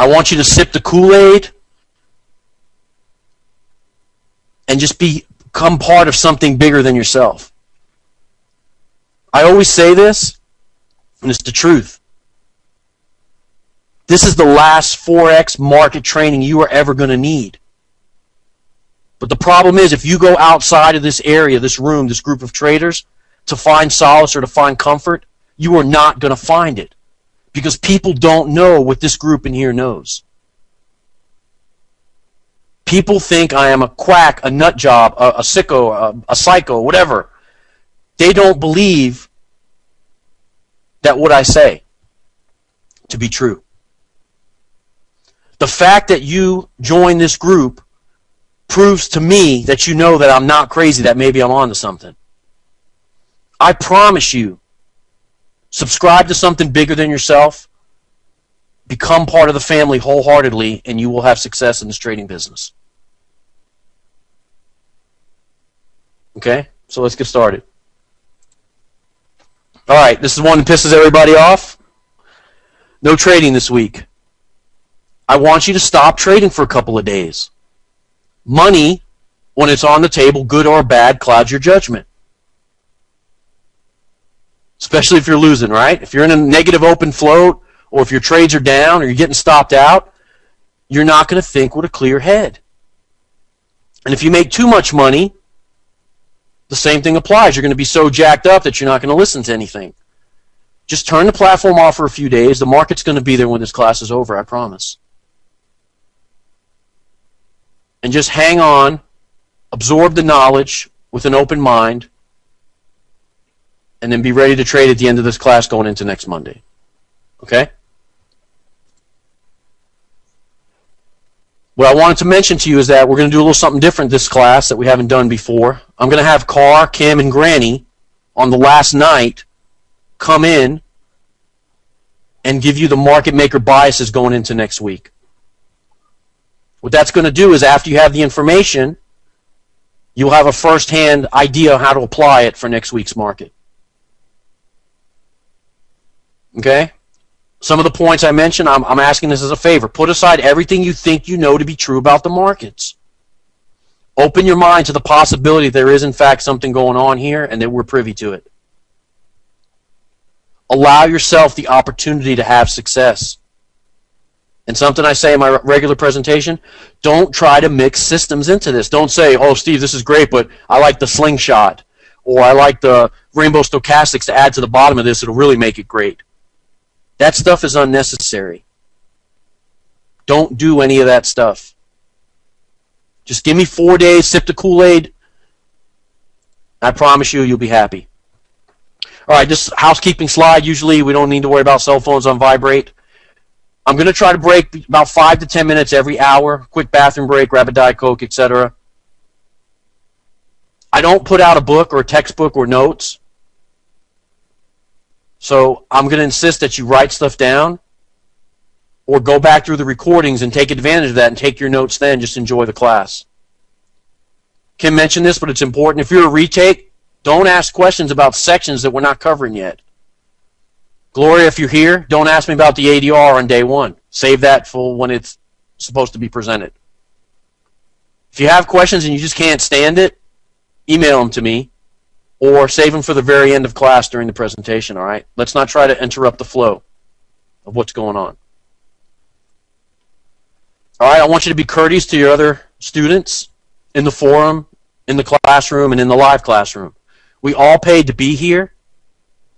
I want you to sip the Kool-Aid and just become part of something bigger than yourself. I always say this, and it's the truth. This is the last Forex market training you are ever going to need. But the problem is, if you go outside of this area, this room, this group of traders, to find solace or to find comfort, you are not going to find it. Because people don't know what this group in here knows. People think I am a quack, a nut job, a sicko, a psycho, whatever. They don't believe that what I say to be true. The fact that you join this group proves to me that you know that I'm not crazy, that maybe I'm on to something. I promise you, subscribe to something bigger than yourself, become part of the family wholeheartedly, and you will have success in this trading business. Okay, so let's get started. All right, this is one that pisses everybody off. No trading this week. I want you to stop trading for a couple of days. Money, when it's on the table, good or bad, clouds your judgment. Especially if you're losing, right? If you're in a negative open float, or if your trades are down, or you're getting stopped out, you're not going to think with a clear head. And if you make too much money, the same thing applies. You're going to be so jacked up that you're not going to listen to anything. Just turn the platform off for a few days. The market's going to be there when this class is over, I promise. And just hang on, absorb the knowledge with an open mind, and then be ready to trade at the end of this class going into next Monday. Okay? What I wanted to mention to you is that we're going to do a little something different this class that we haven't done before. I'm going to have Carr, Kim, and Granny on the last night come in and give you the market maker biases going into next week. What that's going to do is after you have the information, you'll have a first-hand idea of how to apply it for next week's market. Okay? Some of the points I mentioned, I'm asking this as a favor. Put aside everything you think you know to be true about the markets. Open your mind to the possibility there is, in fact, something going on here and that we're privy to it. Allow yourself the opportunity to have success. And something I say in my regular presentation, don't try to mix systems into this. Don't say, oh, Steve, this is great, but I like the slingshot, or I like the rainbow stochastics to add to the bottom of this. It'll really make it great. That stuff is unnecessary. Don't do any of that stuff. Just give me 4 days, sip the Kool-Aid. I promise you, you'll be happy. All right, this housekeeping slide, usually we don't need to worry about cell phones on vibrate. I'm going to try to break about 5 to 10 minutes every hour. Quick bathroom break, grab a Diet Coke, etc. I don't put out a book or a textbook or notes. So I'm going to insist that you write stuff down or go back through the recordings and take advantage of that and take your notes then. Just enjoy the class. Kim mentioned this, but it's important. If you're a retake, don't ask questions about sections that we're not covering yet. Gloria, if you're here, don't ask me about the ADR on day one. Save that for when it's supposed to be presented. If you have questions and you just can't stand it, email them to me or save them for the very end of class during the presentation, all right? Let's not try to interrupt the flow of what's going on. All right, I want you to be courteous to your other students in the forum, in the classroom, and in the live classroom. We all paid to be here.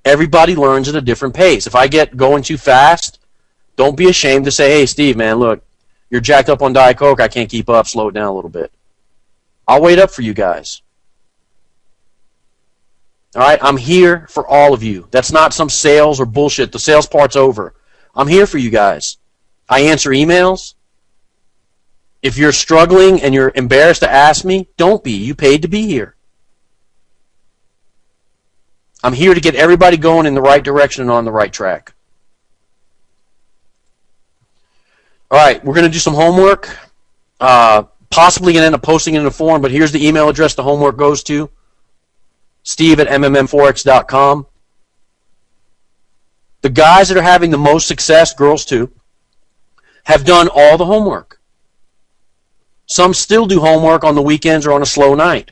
Everybody learns at a different pace. If I get going too fast, don't be ashamed to say, hey, Steve, man, look, you're jacked up on Diet Coke. I can't keep up. Slow it down a little bit. I'll wait up for you guys. All right, I'm here for all of you. That's not some sales or bullshit. The sales part's over. I'm here for you guys. I answer emails. If you're struggling and you're embarrassed to ask me, don't be. You paid to be here. I'm here to get everybody going in the right direction and on the right track. All right, we're going to do some homework. Possibly going to end up posting it in a forum, but here's the email address the homework goes to. steve@mmmforex.com. The guys that are having the most success, girls too, have done all the homework. Some still do homework on the weekends or on a slow night.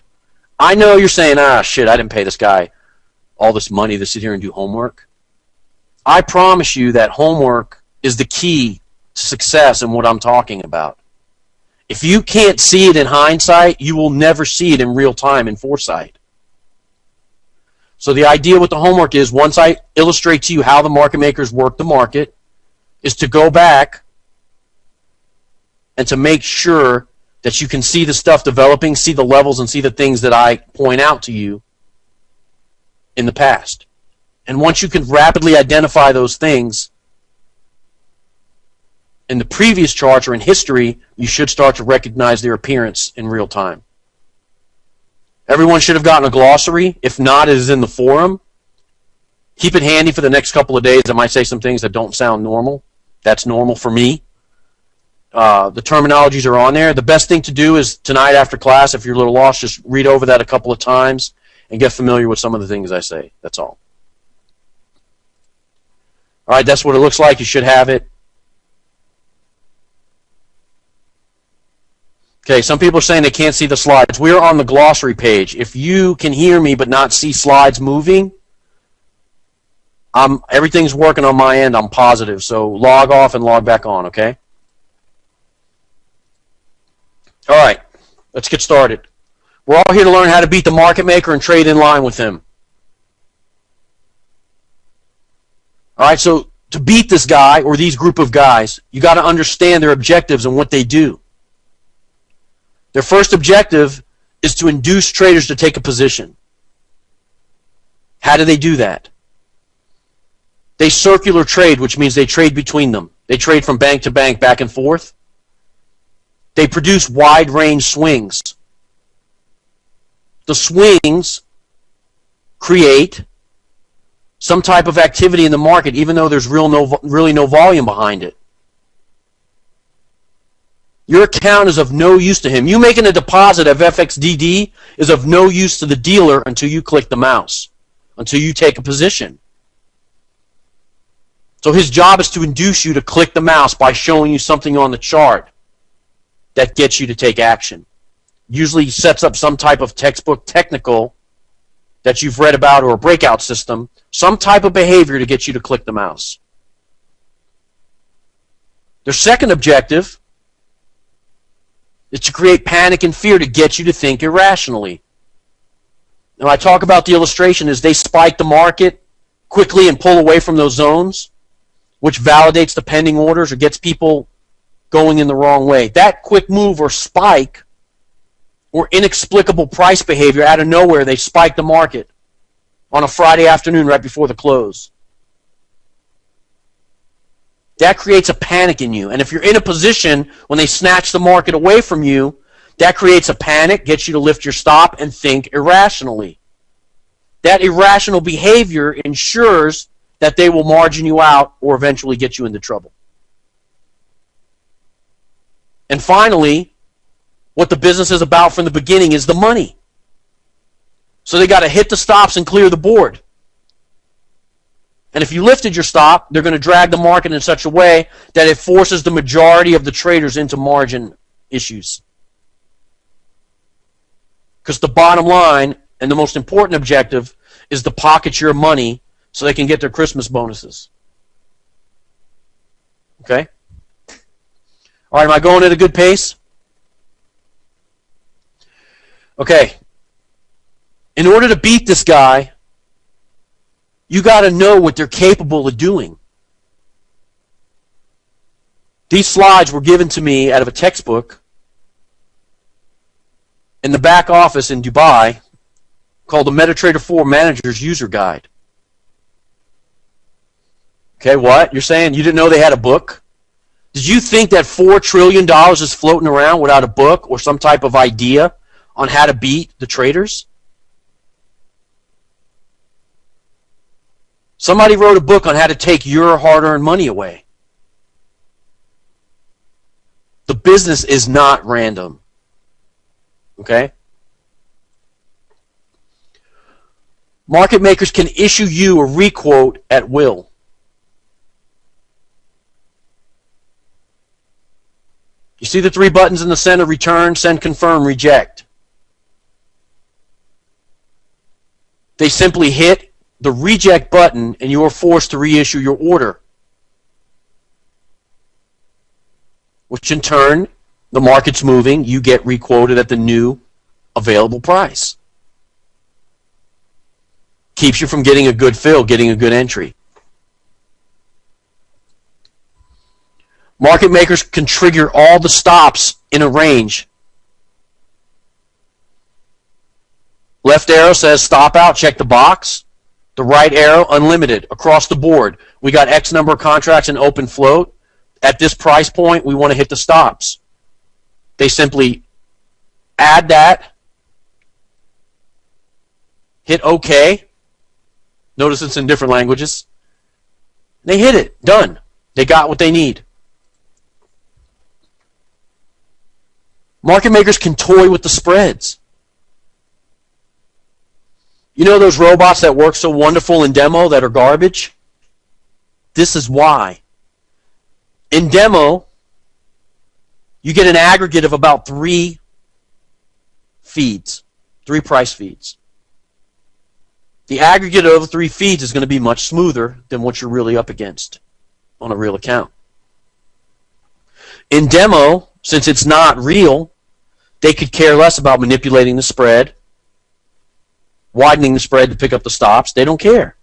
I know you're saying, shit, I didn't pay this guy all this money to sit here and do homework. I promise you that homework is the key to success in what I'm talking about. If you can't see it in hindsight, you will never see it in real time in foresight. So the idea with the homework is, once I illustrate to you how the market makers work the market, is to go back and to make sure that you can see the stuff developing, see the levels, and see the things that I point out to you in the past. And once you can rapidly identify those things in the previous charts or in history, you should start to recognize their appearance in real time. Everyone should have gotten a glossary. If not, it is in the forum. Keep it handy for the next couple of days. I might say some things that don't sound normal. That's normal for me. The terminologies are on there. The best thing to do is tonight after class, if you're a little lost, just read over that a couple of times and get familiar with some of the things I say. That's all. All right, that's what it looks like. You should have it. Okay, some people are saying they can't see the slides. We're on the glossary page. If you can hear me but not see slides moving, everything's working on my end. I'm positive. So log off and log back on, okay? All right, let's get started. We're all here to learn how to beat the market maker and trade in line with him. All right, so to beat this guy or these group of guys, you got to understand their objectives and what they do. Their first objective is to induce traders to take a position. How do they do that? They circular trade, which means they trade between them. They trade from bank to bank, back and forth. They produce wide range swings. The swings create some type of activity in the market, even though there's really no volume behind it. Your account is of no use to him. You making a deposit of FXDD is of no use to the dealer until you click the mouse, until you take a position. So his job is to induce you to click the mouse by showing you something on the chart that gets you to take action. Usually sets up some type of textbook technical that you've read about, or a breakout system, some type of behavior to get you to click the mouse. Their second objective is to create panic and fear to get you to think irrationally. Now, I talk about the illustration as they spike the market quickly and pull away from those zones, which validates the pending orders or gets people going in the wrong way. That quick move or spike or inexplicable price behavior out of nowhere, they spike the market on a Friday afternoon right before the close. That creates a panic in you. And if you're in a position when they snatch the market away from you, that creates a panic, gets you to lift your stop and think irrationally. That irrational behavior ensures that they will margin you out or eventually get you into trouble. And finally, what the business is about from the beginning is the money. So they got to hit the stops and clear the board. And if you lifted your stop, they're going to drag the market in such a way that it forces the majority of the traders into margin issues. Because the bottom line and the most important objective is to pocket your money so they can get their Christmas bonuses. Okay? All right, am I going at a good pace? Okay. In order to beat this guy, you got to know what they're capable of doing. These slides were given to me out of a textbook in the back office in Dubai called the MetaTrader 4 Manager's User Guide. Okay, what? You're saying you didn't know they had a book? Did you think that $4 trillion is floating around without a book or some type of idea on how to beat the traders? Somebody wrote a book on how to take your hard-earned money away. The business is not random. Okay? Market makers can issue you a requote at will. You see the three buttons in the center: return, send, confirm, reject. They simply hit the reject button and you are forced to reissue your order, which in turn, the market's moving, you get requoted at the new available price. Keeps you from getting a good fill, getting a good entry. Market makers can trigger all the stops in a range. Left arrow says stop out, check the box. The right arrow, unlimited, across the board. We got X number of contracts in open float. At this price point, we want to hit the stops. They simply add that, hit OK. Notice it's in different languages. They hit it. Done. They got what they need. Market makers can toy with the spreads. You know those robots that work so wonderful in demo that are garbage? This is why. In demo, you get an aggregate of about 3 feeds, 3 price feeds. The aggregate of the 3 feeds is going to be much smoother than what you're really up against on a real account. In demo, since it's not real, they could care less about manipulating the spread, widening the spread to pick up the stops. They don't care.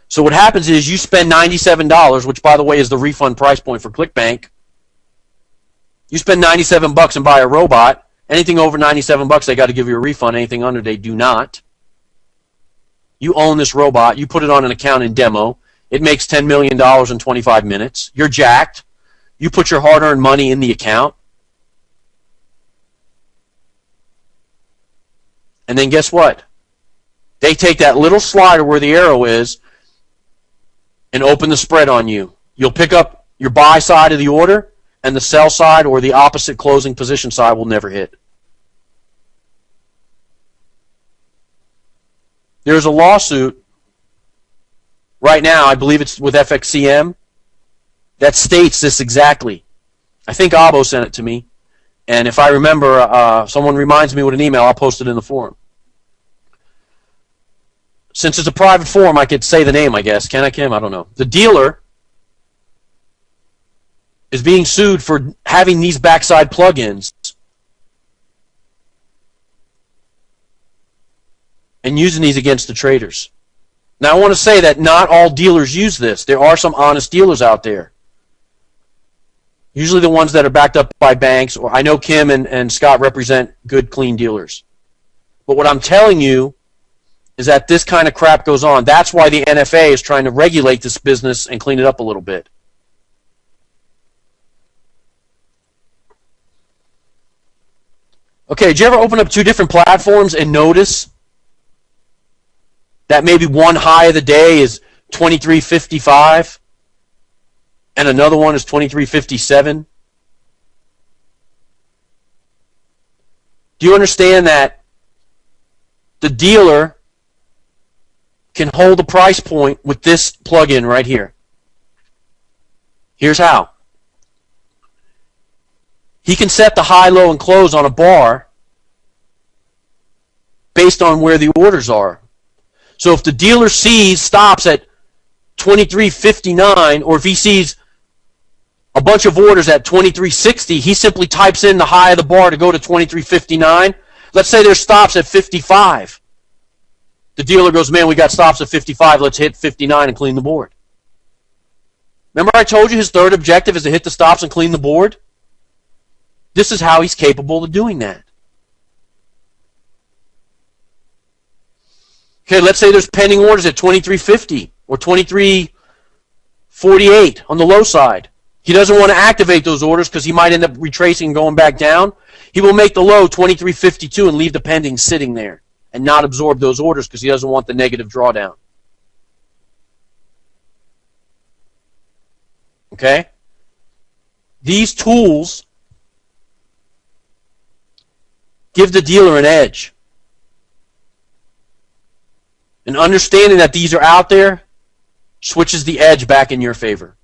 So what happens is you spend $97, which by the way is the refund price point for ClickBank. You spend $97 and buy a robot. Anything over $97, they got to give you a refund. Anything under, they do not. You own this robot. You put it on an account in demo. It makes $10 million in 25 minutes. You're jacked. You put your hard-earned money in the account. And then guess what? They take that little slider where the arrow is and open the spread on you. You'll pick up your buy side of the order, and the sell side or the opposite closing position side will never hit. There's a lawsuit right now, I believe it's with FXCM, that states this exactly. I think Abo sent it to me, and if I remember, someone reminds me with an email, I'll post it in the forum. Since it's a private forum, I could say the name, I guess. Can I, Kim? I don't know. The dealer is being sued for having these backside plugins and using these against the traders. Now, I want to say that not all dealers use this. There are some honest dealers out there. Usually the ones that are backed up by banks, or I know Kim and Scott represent good, clean dealers. But what I'm telling you is that this kind of crap goes on. That's why the NFA is trying to regulate this business and clean it up a little bit. Okay, did you ever open up 2 different platforms and notice that maybe one high of the day is 23.55 and another one is 23.57? Do you understand that the dealer can hold a price point with this plugin right here? Here's how. He can set the high, low, and close on a bar based on where the orders are. So if the dealer sees stops at 23.59, or if he sees a bunch of orders at 23.60, he simply types in the high of the bar to go to 23.59. Let's say there's stops at 55. The dealer goes, man, we got stops at 55. Let's hit 59 and clean the board. Remember I told you his third objective is to hit the stops and clean the board? This is how he's capable of doing that. Okay, let's say there's pending orders at 23.50 or 23.48 on the low side. He doesn't want to activate those orders because he might end up retracing and going back down. He will make the low 23.52 and leave the pending sitting there and not absorb those orders because he doesn't want the negative drawdown. Okay? These tools give the dealer an edge. And understanding that these are out there switches the edge back in your favor.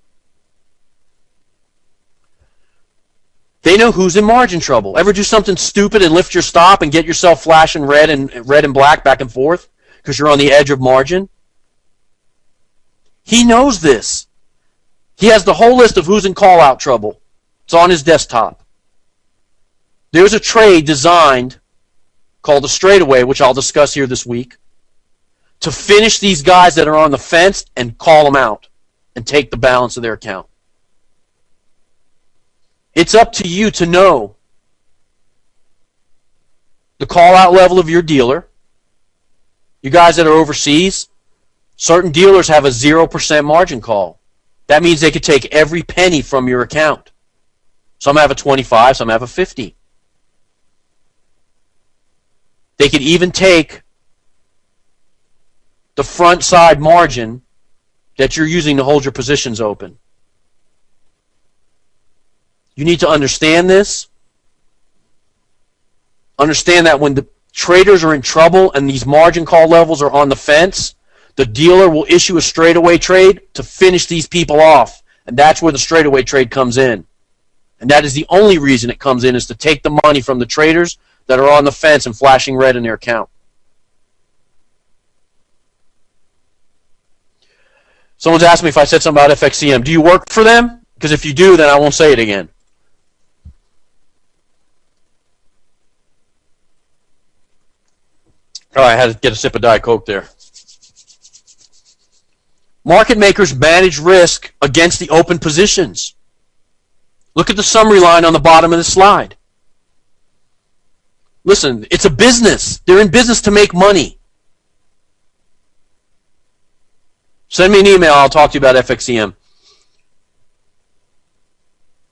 They know who's in margin trouble. Ever do something stupid and lift your stop and get yourself flashing red and black back and forth because you're on the edge of margin? He knows this. He has the whole list of who's in call-out trouble. It's on his desktop. There's a trade designed called a straightaway, which I'll discuss here this week, to finish these guys that are on the fence and call them out and take the balance of their account. It's up to you to know the call-out level of your dealer. You guys that are overseas, certain dealers have a 0% margin call. That means they could take every penny from your account. Some have a 25, some have a 50. They could even take the front side margin that you're using to hold your positions open. You need to understand this. Understand that when the traders are in trouble and these margin call levels are on the fence, the dealer will issue a straightaway trade to finish these people off. And that's where the straightaway trade comes in. And that is the only reason it comes in, is to take the money from the traders that are on the fence and flashing red in their account. Someone's asked me if I said something about FXCM. Do you work for them? Because if you do, then I won't say it again. Oh, I had to get a sip of Diet Coke there. Market makers manage risk against the open positions. Look at the summary line on the bottom of the slide. Listen, it's a business. They're in business to make money. Send me an email. I'll talk to you about FXCM.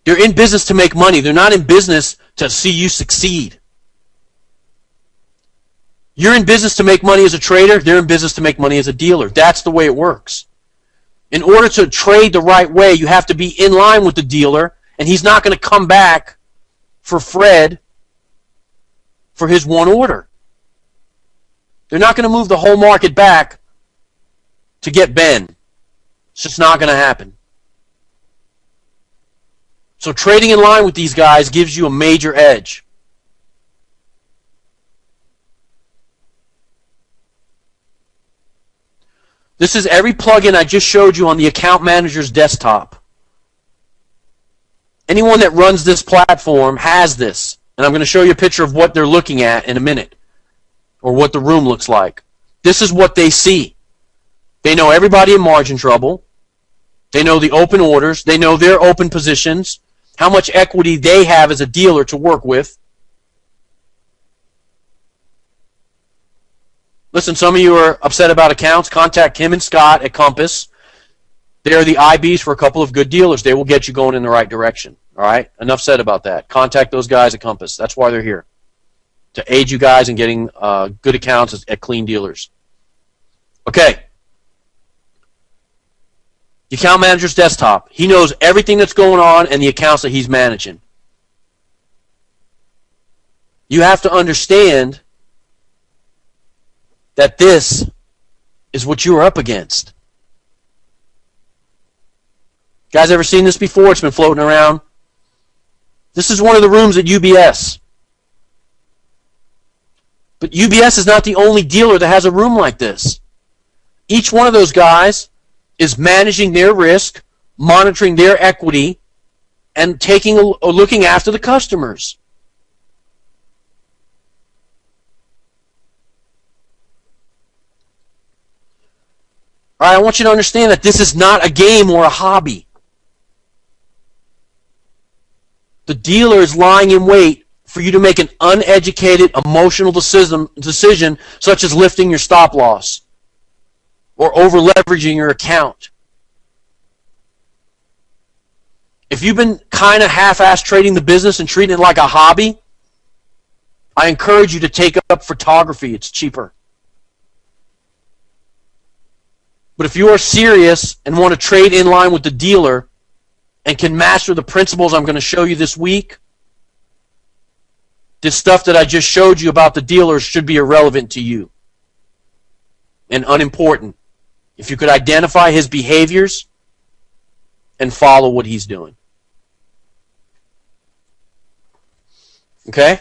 They're in business to make money. They're not in business to see you succeed. You're in business to make money as a trader. They're in business to make money as a dealer. That's the way it works. In order to trade the right way, you have to be in line with the dealer, and he's not going to come back for Fred for his one order. They're not going to move the whole market back to get Ben. It's just not going to happen. So trading in line with these guys gives you a major edge. This is every plugin I just showed you on the account manager's desktop. Anyone that runs this platform has this. And I'm going to show you a picture of what they're looking at in a minute, or what the room looks like. This is what they see. They know everybody in margin trouble. They know the open orders. They know their open positions, how much equity they have as a dealer to work with. Listen, some of you are upset about accounts. Contact Kim and Scott at Compass. They are the IBs for a couple of good dealers. They will get you going in the right direction. All right? Enough said about that. Contact those guys at Compass. That's why they're here, to aid you guys in getting good accounts at clean dealers. Okay. The account manager's desktop. He knows everything that's going on and the accounts that he's managing. You have to understand that this is what you are up against. Guys, ever seen this before? It's been floating around. This is one of the rooms at UBS. But UBS is not the only dealer that has a room like this. Each one of those guys is managing their risk, monitoring their equity, and looking after the customers. All right, I want you to understand that this is not a game or a hobby. The dealer is lying in wait for you to make an uneducated, emotional decision such as lifting your stop loss or over-leveraging your account. If you've been kind of half-assed trading the business and treating it like a hobby, I encourage you to take up photography. It's cheaper. But if you are serious and want to trade in line with the dealer and can master the principles I'm going to show you this week, this stuff that I just showed you about the dealers should be irrelevant to you and unimportant. If you could identify his behaviors and follow what he's doing. Okay?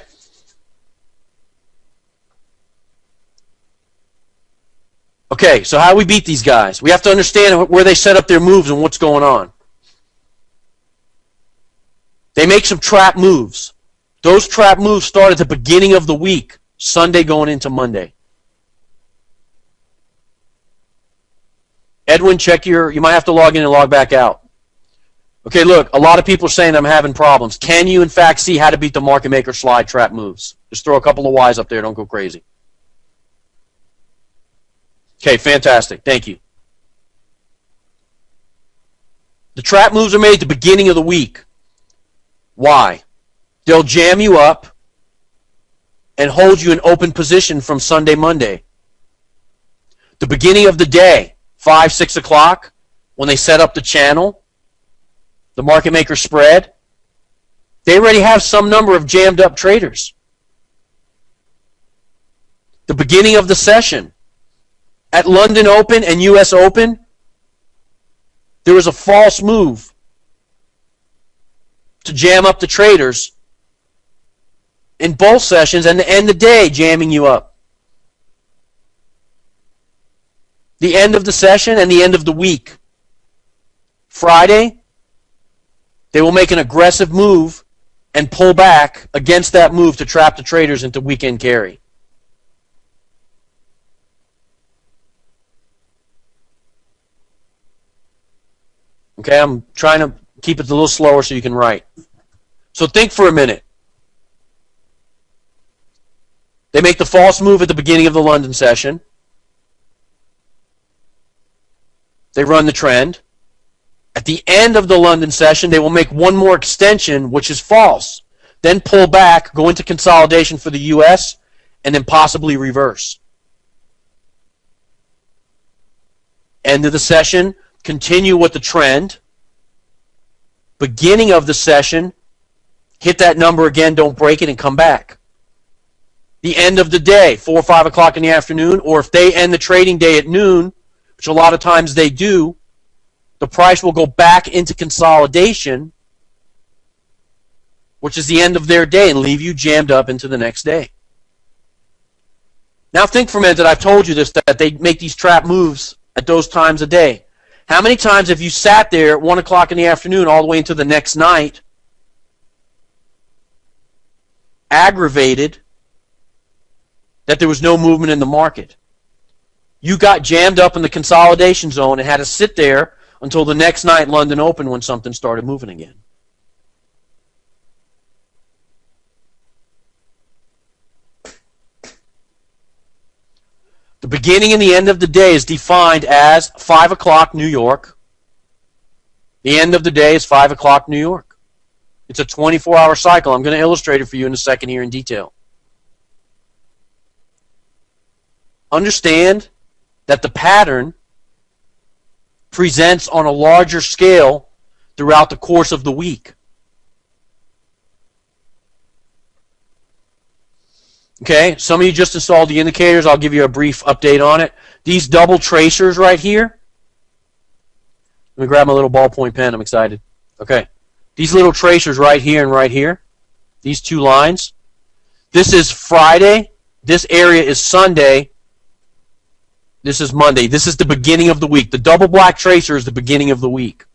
Okay, so how do we beat these guys? We have to understand where they set up their moves and what's going on. They make some trap moves. Those trap moves start at the beginning of the week, Sunday going into Monday. Edwin, check you might have to log in and log back out. Okay, look, a lot of people are saying I'm having problems. Can you, in fact, see how to beat the market maker slide trap moves? Just throw a couple of Y's up there. Don't go crazy. Okay, fantastic. Thank you. The trap moves are made at the beginning of the week. Why? They'll jam you up and hold you in open position from Sunday, Monday. The beginning of the day, 5, 6 o'clock, when they set up the channel, the market maker spread, they already have some number of jammed up traders. The beginning of the session, at London Open and US Open, there was a false move to jam up the traders in both sessions and the end of the day jamming you up. The end of the session and the end of the week. Friday, they will make an aggressive move and pull back against that move to trap the traders into weekend carry. Okay, I'm trying to keep it a little slower so you can write. So think for a minute. They make the false move at the beginning of the London session. They run the trend. At the end of the London session, they will make one more extension, which is false. Then pull back, go into consolidation for the US, and then possibly reverse. End of the session, continue with the trend. Beginning of the session, hit that number again, don't break it, and come back. The end of the day, 4 or 5 o'clock in the afternoon, or if they end the trading day at noon, which a lot of times they do, the price will go back into consolidation, which is the end of their day, and leave you jammed up into the next day. Now think for a minute that I've told you this, that they make these trap moves at those times a day. How many times have you sat there at 1 o'clock in the afternoon all the way into the next night, aggravated that there was no movement in the market? You got jammed up in the consolidation zone and had to sit there until the next night, London Open, when something started moving again. The beginning and the end of the day is defined as 5 o'clock New York. The end of the day is 5 o'clock New York. It's a 24-hour cycle. I'm going to illustrate it for you in a second here in detail. Understand that the pattern presents on a larger scale throughout the course of the week. Okay, some of you just installed the indicators. I'll give you a brief update on it. These double tracers right here. Let me grab my little ballpoint pen. I'm excited. Okay, these little tracers right here and right here. These two lines. This is Friday. This area is Sunday. This is Monday. This is the beginning of the week. The double black tracer is the beginning of the week.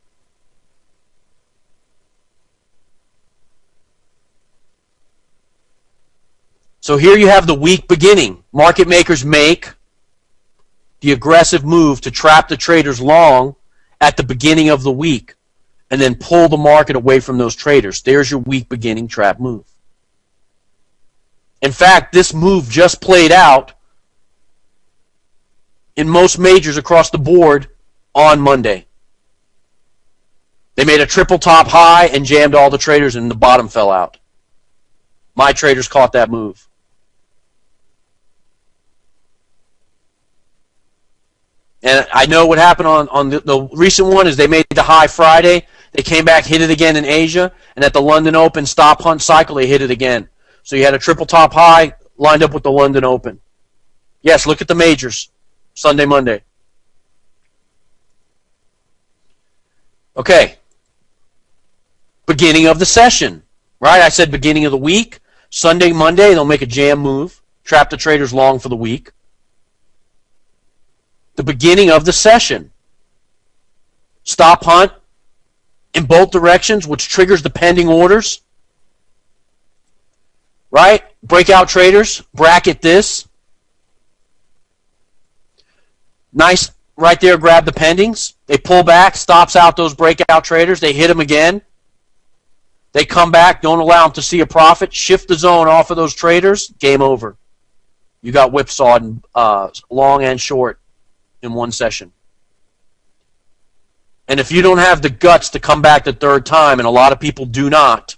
So here you have the week beginning. Market makers make the aggressive move to trap the traders long at the beginning of the week and then pull the market away from those traders. There's your week beginning trap move. In fact, this move just played out in most majors across the board on Monday. They made a triple top high and jammed all the traders and the bottom fell out. My traders caught that move. And I know what happened on the recent one is they made the high Friday. They came back, hit it again in Asia. And at the London Open stop hunt cycle, they hit it again. So you had a triple top high lined up with the London Open. Yes, look at the majors. Sunday, Monday. Okay. Beginning of the session. Right? I said beginning of the week. Sunday, Monday, they'll make a jam move, trap the traders long for the week. The beginning of the session. Stop hunt in both directions, which triggers the pending orders. Right? Breakout traders, bracket this. Nice, right there, grab the pendings. They pull back, stops out those breakout traders. They hit them again. They come back, don't allow them to see a profit. Shift the zone off of those traders. Game over. You got whipsawed long and short in one session. And if you don't have the guts to come back the third time, and a lot of people do not,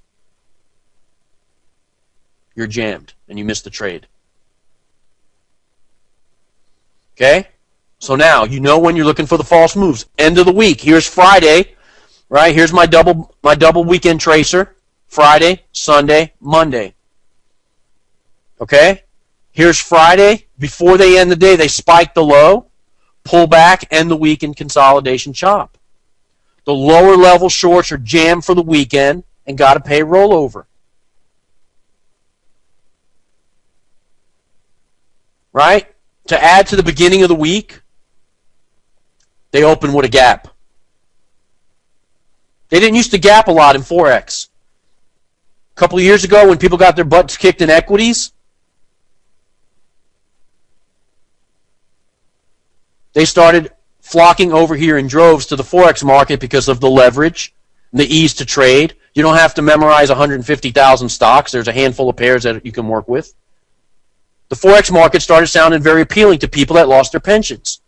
you're jammed and you miss the trade. Okay? So now you know when you're looking for the false moves. End of the week. Here's Friday, right? Here's my double weekend tracer. Friday, Sunday, Monday. Okay? Here's Friday. Before they end the day, they spike the low, pull back, end the week in consolidation chop. The lower level shorts are jammed for the weekend and got to pay rollover. Right? To add to the beginning of the week, they open with a gap. They didn't used to gap a lot in Forex. A couple of years ago when people got their butts kicked in equities, they started flocking over here in droves to the Forex market because of the leverage and the ease to trade. You don't have to memorize 150,000 stocks. There's a handful of pairs that you can work with. The Forex market started sounding very appealing to people that lost their pensions.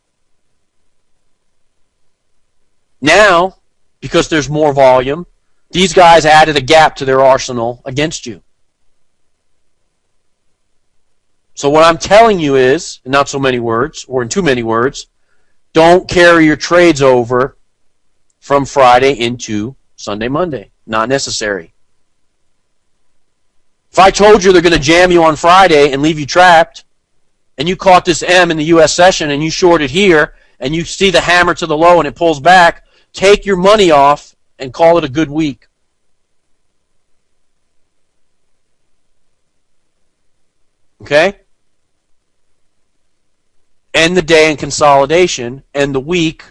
Now, because there's more volume, these guys added a gap to their arsenal against you. So what I'm telling you is, in not so many words, or in too many words, don't carry your trades over from Friday into Sunday, Monday. Not necessary. If I told you they're going to jam you on Friday and leave you trapped, and you caught this M in the U.S. session and you shorted here, and you see the hammer to the low and it pulls back, take your money off and call it a good week. Okay? End the day in consolidation, end the week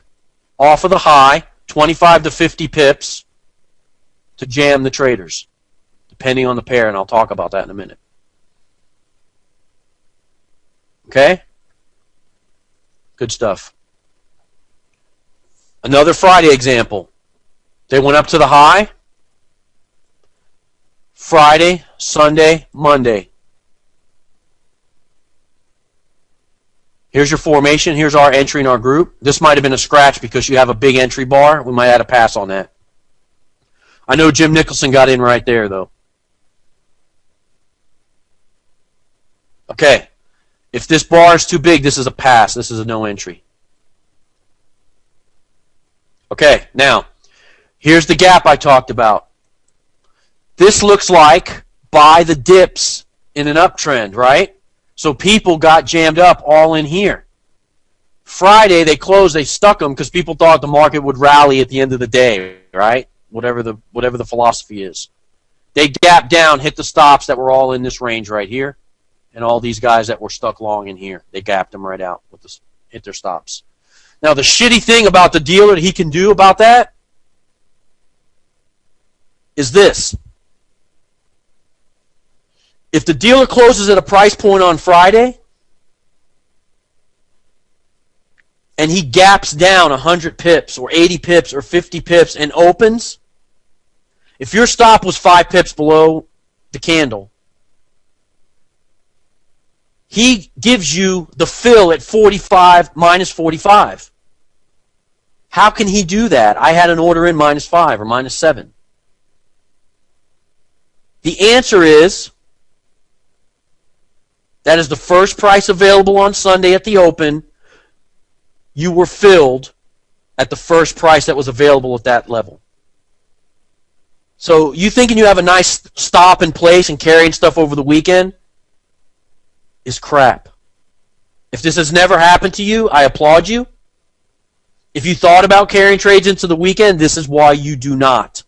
off of the high, 25 to 50 pips to jam the traders, depending on the pair, and I'll talk about that in a minute. Okay? Good stuff. Another Friday example. They went up to the high. Friday, Sunday, Monday. Here's your formation. Here's our entry in our group. This might have been a scratch because you have a big entry bar. We might add a pass on that. I know Jim Nicholson got in right there, though. Okay. If this bar is too big, this is a pass. This is a no entry. Okay, now, here's the gap I talked about. This looks like buy the dips in an uptrend, right? So people got jammed up all in here. Friday, they closed, they stuck them because people thought the market would rally at the end of the day, right? Whatever the philosophy is. They gapped down, hit the stops that were all in this range right here, and all these guys that were stuck long in here, they gapped them right out, with this, hit their stops. Now, the shitty thing about the dealer that he can do about that is this. If the dealer closes at a price point on Friday and he gaps down 100 pips or 80 pips or 50 pips and opens, if your stop was 5 pips below the candle, he gives you the fill at 45 minus 45. How can he do that? I had an order in minus 5 or minus 7. The answer is that is the first price available on Sunday at the open. You were filled at the first price that was available at that level. So you thinking you have a nice stop in place and carrying stuff over the weekend is crap. If this has never happened to you, I applaud you. If you thought about carrying trades into the weekend, this is why you do not.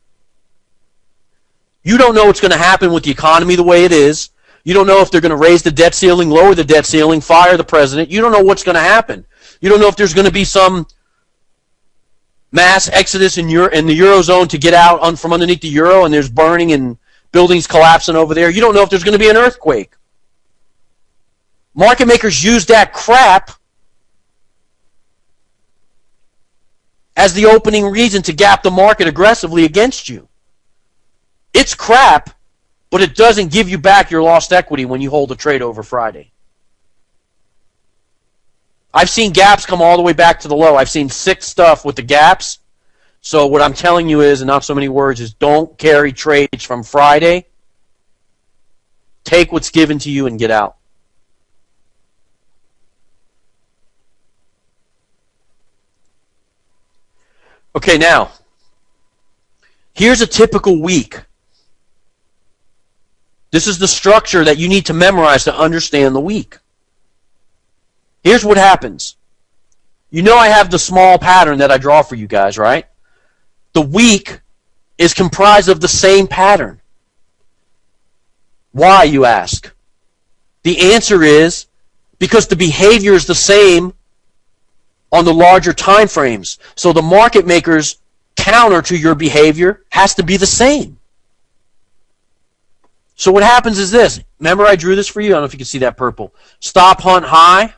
You don't know what's going to happen with the economy the way it is. You don't know if they're going to raise the debt ceiling, lower the debt ceiling, fire the president. You don't know what's going to happen. You don't know if there's going to be some mass exodus in the Eurozone to get out from underneath the euro, and there's burning and buildings collapsing over there. You don't know if there's going to be an earthquake. Market makers use that crap as the opening reason to gap the market aggressively against you. It's crap, but it doesn't give you back your lost equity when you hold a trade over Friday. I've seen gaps come all the way back to the low. I've seen sick stuff with the gaps. So what I'm telling you is, in not so many words, is don't carry trades from Friday. Take what's given to you and get out. Okay, now, here's a typical week. This is the structure that you need to memorize to understand the week. Here's what happens. You know I have the small pattern that I draw for you guys, right? The week is comprised of the same pattern. Why, you ask? The answer is because the behavior is the same on the larger time frames. So the market maker's counter to your behavior has to be the same. So what happens is this. Remember I drew this for you? I don't know if you can see that purple. Stop, hunt, high,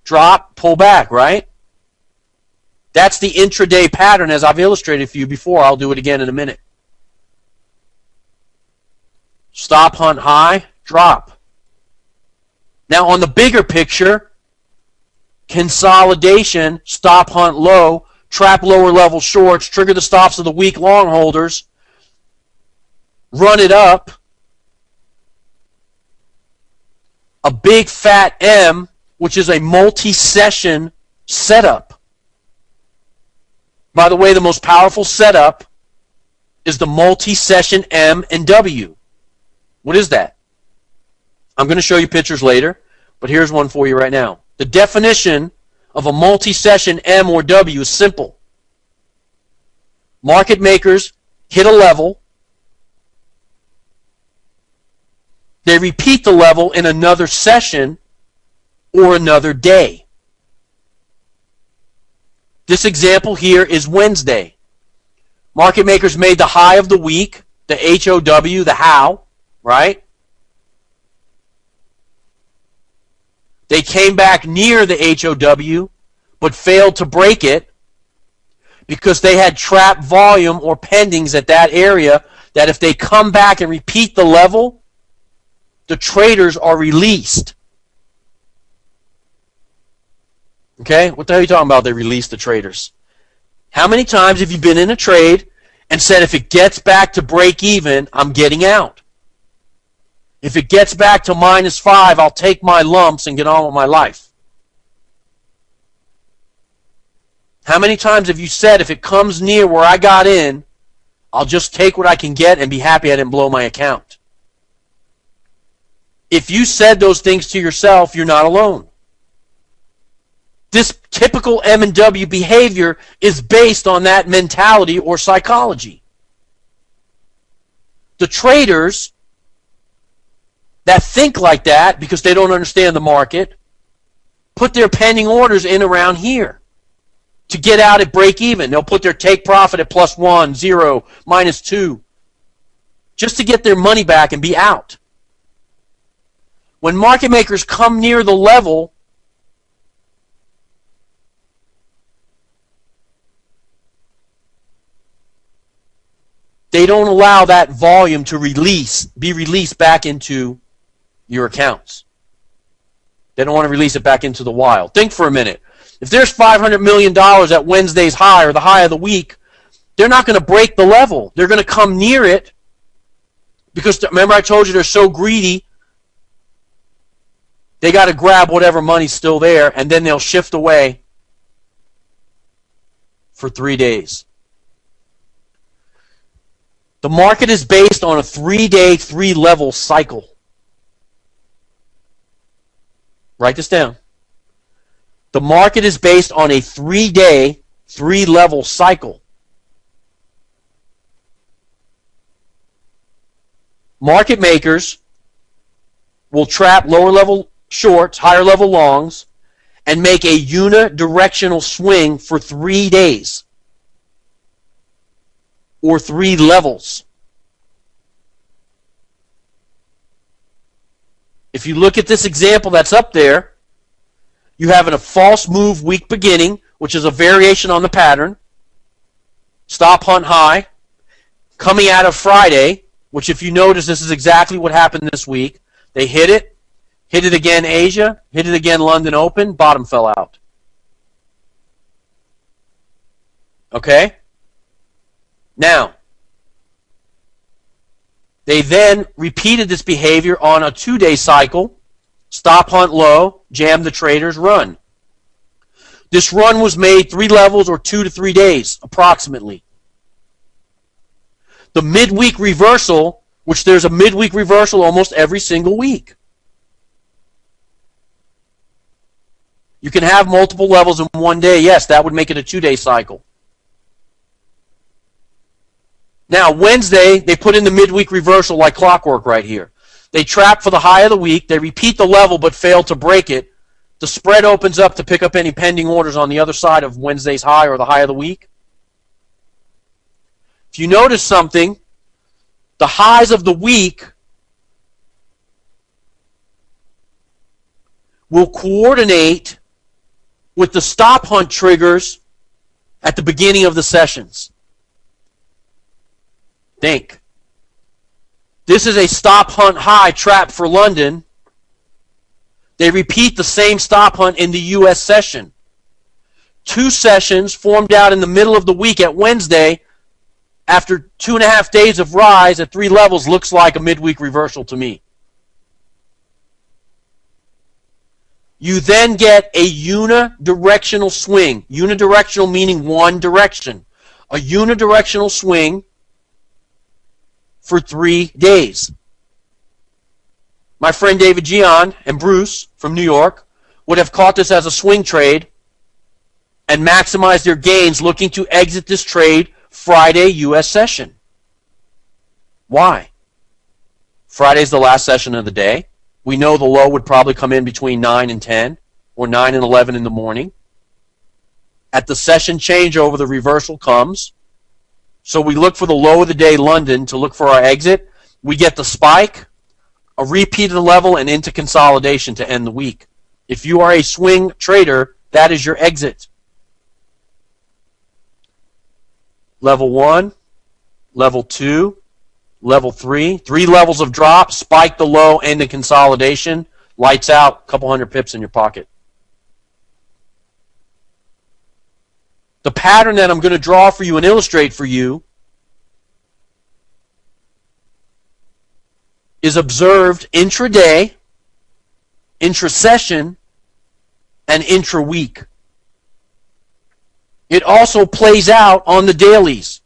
drop, pull back, right? That's the intraday pattern as I've illustrated for you before. I'll do it again in a minute. Stop, hunt, high, drop. Now on the bigger picture, consolidation, stop, hunt, low, trap lower level shorts, trigger the stops of the weak long holders, run it up, a big fat M, which is a multi-session setup. By the way, the most powerful setup is the multi-session M and W. What is that? I'm going to show you pictures later, but here's one for you right now. The definition of a multi-session M or W is simple. Market makers hit a level. They repeat the level in another session or another day. This example here is Wednesday. Market makers made the high of the week, the HOW, the how, right? They came back near the HOW, but failed to break it because they had trap volume or pendings at that area that if they come back and repeat the level, the traders are released. Okay? What the hell are you talking about? They release the traders. How many times have you been in a trade and said, if it gets back to break even, I'm getting out? If it gets back to -5, I'll take my lumps and get on with my life. How many times have you said, if it comes near where I got in, I'll just take what I can get and be happy I didn't blow my account? If you said those things to yourself, you're not alone. This typical M&W behavior is based on that mentality or psychology. The traders that think like that because they don't understand the market put their pending orders in around here to get out at break even. They'll put their take profit at +1, 0, -2 just to get their money back and be out. When market makers come near the level, they don't allow that volume to be released back into your accounts. They don't want to release it back into the wild. Think for a minute. If there's $500 million at Wednesday's high or the high of the week, they're not going to break the level. They're going to come near it because, remember I told you they're so greedy, they got to grab whatever money's still there, and then they'll shift away for 3 days. The market is based on a 3-day, 3-level cycle. Write this down. The market is based on a 3-day, 3-level cycle. Market makers will trap lower level shorts, higher level longs, and make a unidirectional swing for 3 days or 3 levels. If you look at this example that's up there, you have a false move week beginning, which is a variation on the pattern, stop hunt high, coming out of Friday, which if you notice, this is exactly what happened this week. They hit it again Asia, hit it again London Open, bottom fell out. Okay? Now, they then repeated this behavior on a 2-day cycle, stop hunt low, jam the traders, run. This run was made 3 levels or 2 to 3 days, approximately. The midweek reversal, which there's a midweek reversal almost every single week. You can have multiple levels in one day. Yes, that would make it a 2-day cycle. Now, Wednesday, they put in the midweek reversal like clockwork right here. They trap for the high of the week. They repeat the level but fail to break it. The spread opens up to pick up any pending orders on the other side of Wednesday's high or the high of the week. If you notice something, the highs of the week will coordinate with the stop hunt triggers at the beginning of the sessions. Think. This is a stop hunt high trap for London. They repeat the same stop hunt in the U.S. session. 2 sessions formed out in the middle of the week at Wednesday after 2.5 days of rise at 3 levels looks like a midweek reversal to me. You then get a unidirectional swing. Unidirectional meaning one direction. A unidirectional swing for 3 days. My friend David Gian and Bruce from New York would have caught this as a swing trade and maximized their gains looking to exit this trade Friday U.S. session. Why? Friday's the last session of the day. We know the low would probably come in between 9 and 10 or 9 and 11 in the morning. At the session changeover, the reversal comes. So we look for the low of the day, London, to look for our exit. We get the spike, a repeat of the level, and into consolidation to end the week. If you are a swing trader, that is your exit. Level 1, level 2, level 3. 3 levels of drop, spike the low, end in consolidation, lights out, a couple hundred pips in your pocket. The pattern that I'm going to draw for you and illustrate for you is observed intraday, intra-session, and intra-week. It also plays out on the dailies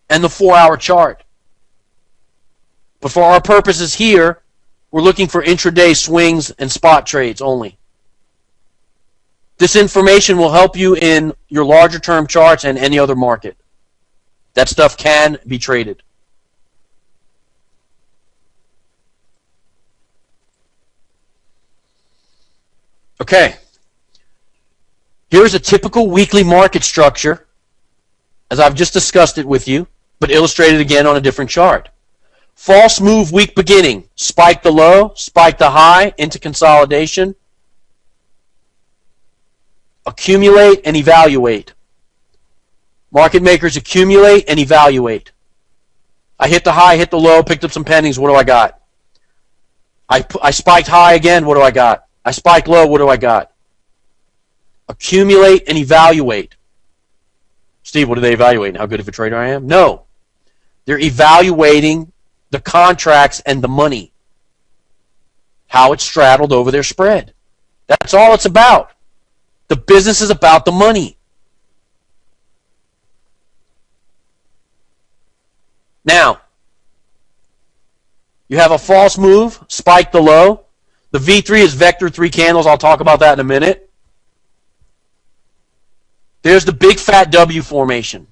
and the 4-hour chart. But for our purposes here, we're looking for intraday swings and spot trades only. This information will help you in your larger term charts and any other market. That stuff can be traded. Okay. Here's a typical weekly market structure, as I've just discussed it with you, but illustrated again on a different chart. False move week beginning. Spike the low, spike the high, into consolidation. Accumulate and evaluate. Market makers accumulate and evaluate. I hit the high, hit the low, picked up some pendings. What do I got? I spiked high again. What do I got? I spiked low. What do I got? Accumulate and evaluate. Steve, what are they evaluating? How good of a trader I am? No. They're evaluating the contracts and the money. How it's straddled over their spread. That's all it's about. The business is about the money. Now, you have a false move, spike the low. The V3 is vector 3 candles. I'll talk about that in a minute. There's the big fat W formation.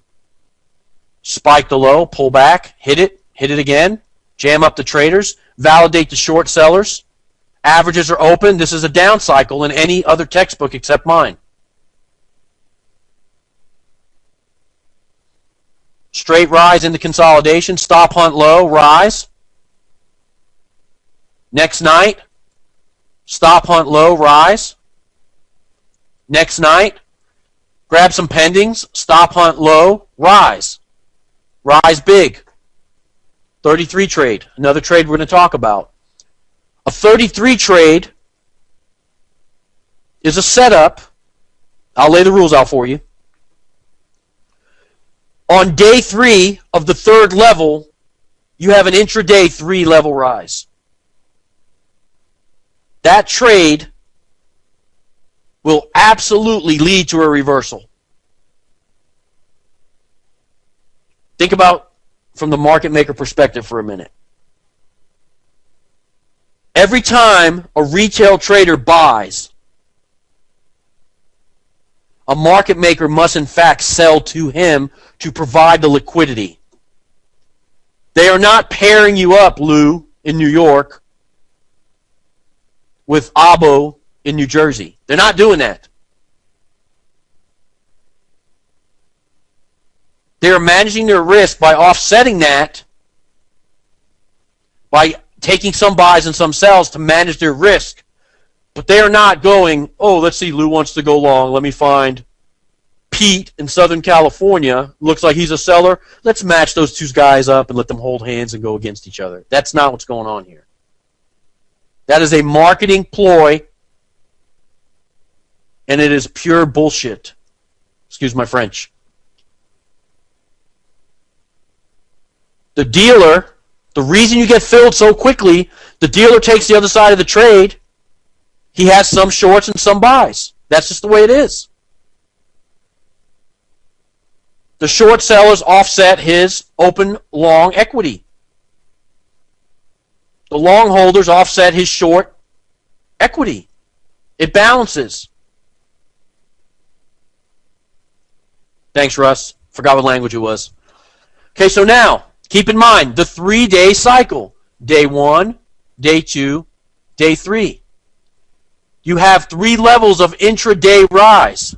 Spike the low, pull back, hit it again, Jam up the traders, validate the short sellers. Averages are open. This is a down cycle in any other textbook except mine. Straight rise into consolidation. Stop hunt low, rise. Next night, stop hunt low, rise. Next night, grab some pendings, stop hunt low, rise. Rise big. 33 trade, another trade we're going to talk about. A 33 trade is a setup. I'll lay the rules out for you. On day 3 of the third level, you have an intraday 3-level rise. That trade will absolutely lead to a reversal. Think about from the market maker perspective for a minute. Every time a retail trader buys, a market maker must in fact sell to him to provide the liquidity. They are not pairing you up, Lou, in New York, with Abo in New Jersey. They're not doing that. They're managing their risk by offsetting that, by taking some buys and some sells to manage their risk. But they are not going, oh, let's see, Lou wants to go long. Let me find Pete in Southern California. Looks like he's a seller. Let's match those two guys up and let them hold hands and go against each other. That's not what's going on here. That is a marketing ploy, and it is pure bullshit. Excuse my French. The dealer, the reason you get filled so quickly, the dealer takes the other side of the trade. He has some shorts and some buys. That's just the way it is. The short sellers offset his open long equity. The long holders offset his short equity. It balances. Thanks, Russ. Forgot what language it was. Okay, so now, keep in mind the 3-day cycle. Day 1, day 2, day 3. You have 3 levels of intraday rise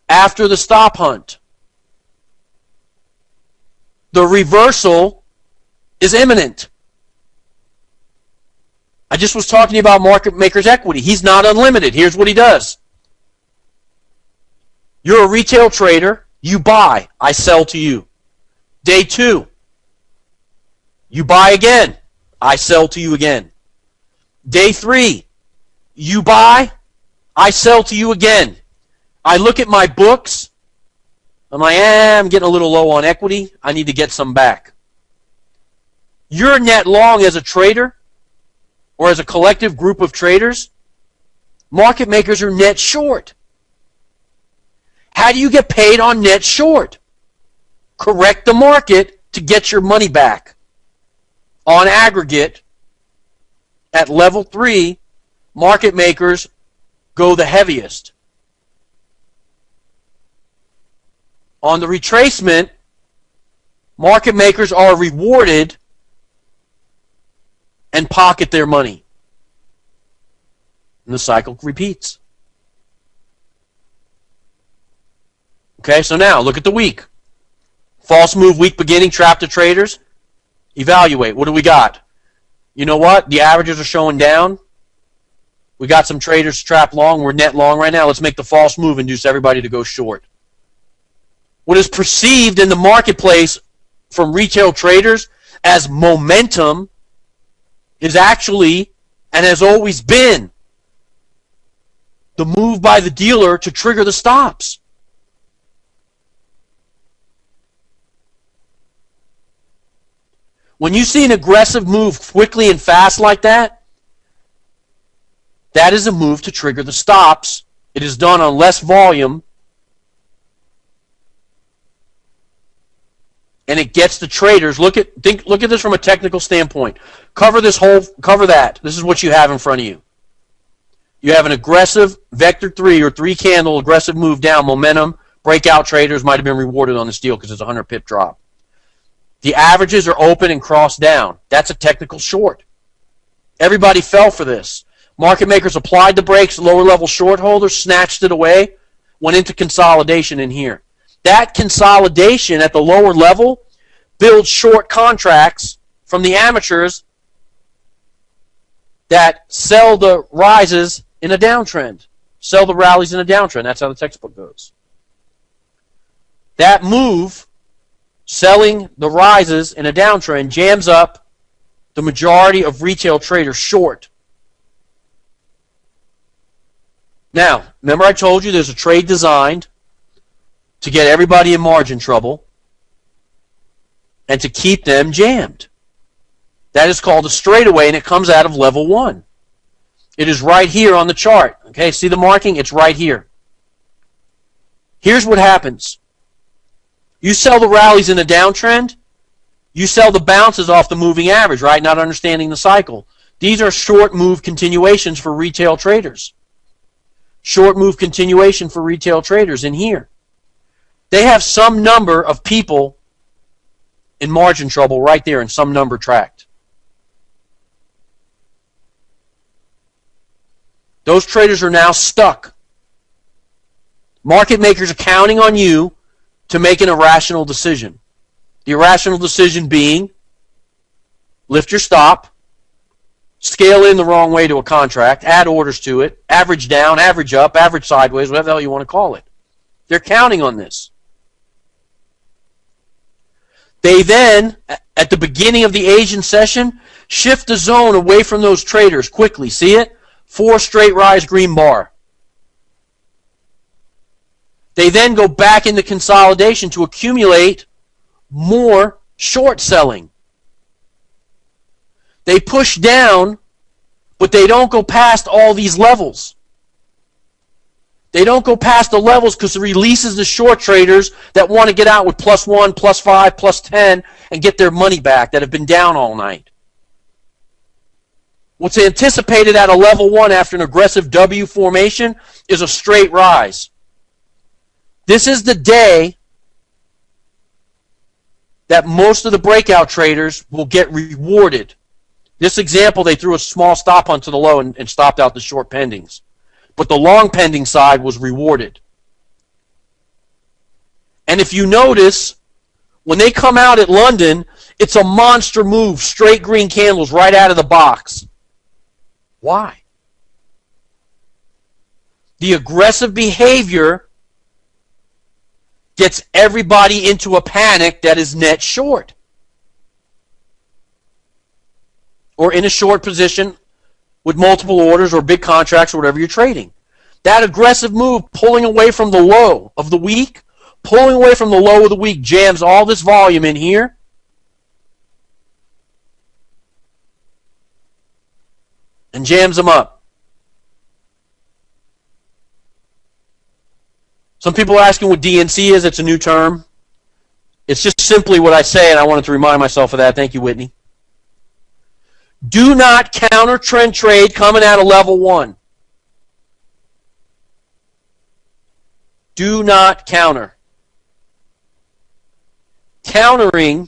after the stop hunt. The reversal is imminent. I just was talking about market maker's equity. He's not unlimited. Here's what he does. You're a retail trader. You buy. I sell to you. Day 2. You buy again. I sell to you again. Day 3. You buy. I sell to you again. I look at my books. I'm like, I'm getting a little low on equity. I need to get some back. You're net long as a trader or as a collective group of traders. Market makers are net short. How do you get paid on net short? Correct the market to get your money back. On aggregate, at level 3, market makers go the heaviest. On the retracement, market makers are rewarded and pocket their money. And the cycle repeats. Okay, so now look at the week. False move, week beginning, trap the traders. Evaluate. What do we got? You know what? The averages are showing down. We got some traders trapped long. We're net long right now. Let's make the false move, induce everybody to go short. What is perceived in the marketplace from retail traders as momentum is actually, and has always been, the move by the dealer to trigger the stops. When you see an aggressive move quickly and fast like that, that is a move to trigger the stops. It is done on less volume, and it gets the traders. Look at this from a technical standpoint. Cover that. This is what you have in front of you. You have an aggressive vector 3 or 3 candle aggressive move down, momentum. Breakout traders might have been rewarded on this deal because it's a 100 pip drop. The averages are open and crossed down. That's a technical short. Everybody fell for this. Market makers applied the brakes, lower level short holders snatched it away, went into consolidation in here. That consolidation at the lower level builds short contracts from the amateurs that sell the rises in a downtrend, sell the rallies in a downtrend. That's how the textbook goes. That move, selling the rises in a downtrend, jams up the majority of retail traders short. Now, remember I told you there's a trade designed to get everybody in margin trouble and to keep them jammed. That is called a straightaway, and it comes out of level 1. It is right here on the chart. Okay, see the marking? It's right here. Here's what happens. You sell the rallies in a downtrend, you sell the bounces off the moving average, right? Not understanding the cycle. These are short move continuations for retail traders. Short move continuation for retail traders in here. They have some number of people in margin trouble right there and some number tracked. Those traders are now stuck. Market makers are counting on you to make an irrational decision. The irrational decision being lift your stop, scale in the wrong way to a contract, add orders to it, average down, average up, average sideways, whatever the hell you want to call it. They're counting on this. They then, at the beginning of the Asian session, shift the zone away from those traders quickly. See it? 4 straight rise green bar. They then go back into consolidation to accumulate more short selling. They push down, but they don't go past all these levels. They don't go past the levels because it releases the short traders that want to get out with +1, +5, +10 and get their money back that have been down all night. What's anticipated at a level 1 after an aggressive W formation is a straight rise. This is the day that most of the breakout traders will get rewarded. This example, they threw a small stop onto the low and stopped out the short pendings. But the long pending side was rewarded. And if you notice, when they come out at London, it's a monster move, straight green candles right out of the box. Why? The aggressive behavior gets everybody into a panic that is net short. Or in a short position with multiple orders or big contracts or whatever you're trading. That aggressive move, pulling away from the low of the week, pulling away from the low of the week, jams all this volume in here. And jams them up. Some people are asking what DNC is. It's a new term. It's just simply what I say, and I wanted to remind myself of that. Thank you, Whitney. Do not counter trend trade coming out of level 1. Do not counter. Countering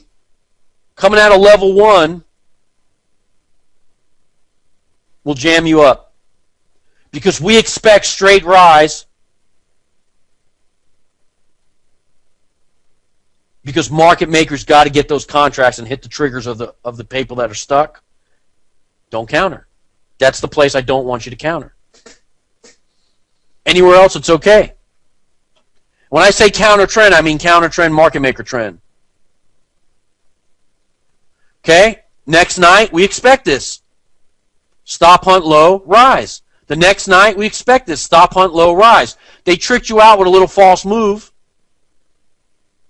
coming out of level 1 will jam you up. Because we expect straight rise. Because market makers got to get those contracts and hit the triggers of the people that are stuck. Don't counter. That's the place I don't want you to counter. Anywhere else, it's okay. When I say counter trend, I mean counter trend, market maker trend. Okay? Next night, we expect this. Stop, hunt, low, rise. The next night, we expect this. Stop, hunt, low, rise. They tricked you out with a little false move,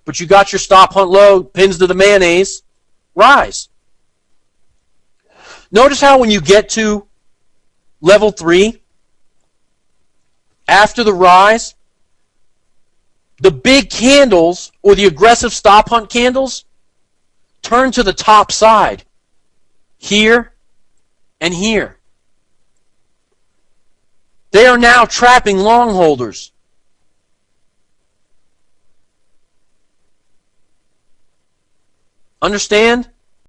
but you got your stop, hunt, low, pins to the mayonnaise, rise. Notice how when you get to level 3, after the rise, the big candles or the aggressive stop hunt candles turn to the top side, here and here. They are now trapping long holders. Understand?